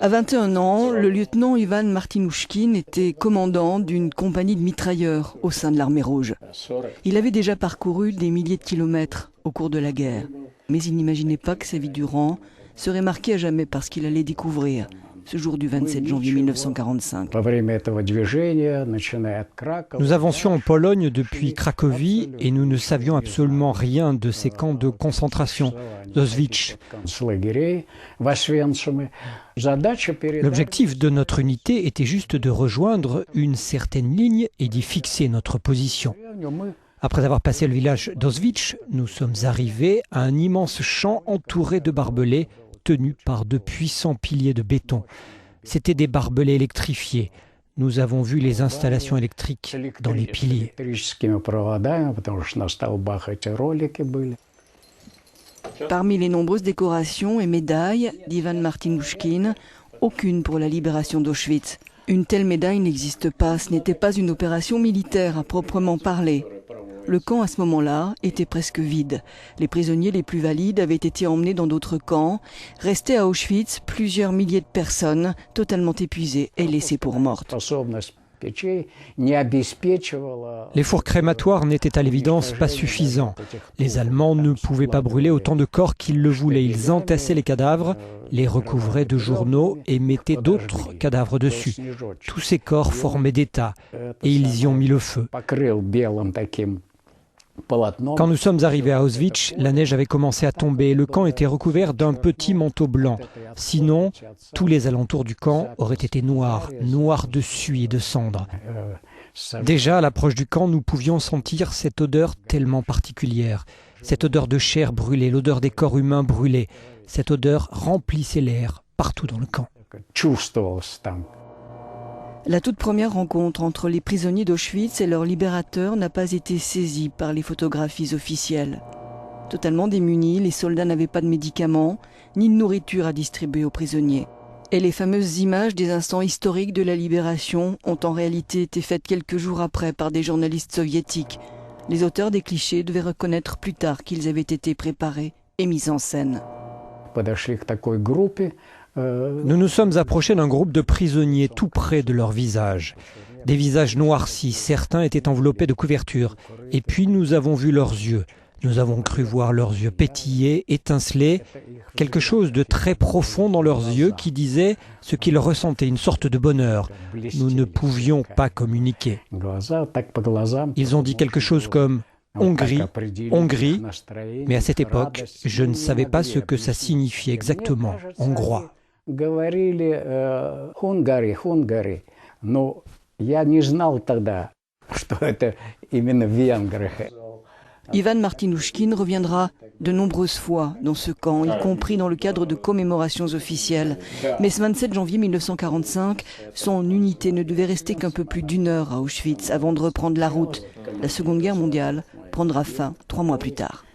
À 21 ans, le lieutenant Ivan Martinouchkine était commandant d'une compagnie de mitrailleurs au sein de l'armée rouge. Il avait déjà parcouru des milliers de kilomètres au cours de la guerre, mais il n'imaginait pas que sa vie durant serait marquée à jamais par ce qu'il allait découvrir ce jour du 27 janvier 1945. Nous avancions en Pologne depuis Cracovie et nous ne savions absolument rien de ces camps de concentration d'Auschwitz. L'objectif de notre unité était juste de rejoindre une certaine ligne et d'y fixer notre position. Après avoir passé le village d'Auschwitz, nous sommes arrivés à un immense champ entouré de barbelés tenus par de puissants piliers de béton. C'étaient des barbelés électrifiés. Nous avons vu les installations électriques dans les piliers. Parmi les nombreuses décorations et médailles d'Ivan Martinouchkine, aucune pour la libération d'Auschwitz. Une telle médaille n'existe pas, ce n'était pas une opération militaire à proprement parler. Le camp à ce moment-là était presque vide. Les prisonniers les plus valides avaient été emmenés dans d'autres camps. Restaient à Auschwitz plusieurs milliers de personnes, totalement épuisées et laissées pour mortes. Les fours crématoires n'étaient à l'évidence pas suffisants. Les Allemands ne pouvaient pas brûler autant de corps qu'ils le voulaient. Ils entassaient les cadavres, les recouvraient de journaux et mettaient d'autres cadavres dessus. Tous ces corps formaient des tas et ils y ont mis le feu. Quand nous sommes arrivés à Auschwitz, la neige avait commencé à tomber et le camp était recouvert d'un petit manteau blanc. Sinon, tous les alentours du camp auraient été noirs de suie et de cendres. Déjà, à l'approche du camp, nous pouvions sentir cette odeur tellement particulière. Cette odeur de chair brûlée, l'odeur des corps humains brûlés. Cette odeur remplissait l'air partout dans le camp. La toute première rencontre entre les prisonniers d'Auschwitz et leurs libérateurs n'a pas été saisie par les photographies officielles. Totalement démunis, les soldats n'avaient pas de médicaments, ni de nourriture à distribuer aux prisonniers. Et les fameuses images des instants historiques de la libération ont en réalité été faites quelques jours après par des journalistes soviétiques. Les auteurs des clichés devaient reconnaître plus tard qu'ils avaient été préparés et mis en scène. Nous nous sommes approchés d'un groupe de prisonniers tout près de leurs visages. Des visages noircis, certains étaient enveloppés de couvertures. Et puis nous avons vu leurs yeux. Nous avons cru voir leurs yeux pétiller, étinceler, quelque chose de très profond dans leurs yeux qui disait ce qu'ils ressentaient, une sorte de bonheur. Nous ne pouvions pas communiquer. Ils ont dit quelque chose comme Hongrie, Hongrie, mais à cette époque, je ne savais pas ce que ça signifiait exactement, hongrois. Ivan Martinouchkine reviendra de nombreuses fois dans ce camp, y compris dans le cadre de commémorations officielles. Mais ce 27 janvier 1945, son unité ne devait rester qu'un peu plus d'1 heure à Auschwitz avant de reprendre la route. La Seconde Guerre mondiale prendra fin 3 mois plus tard.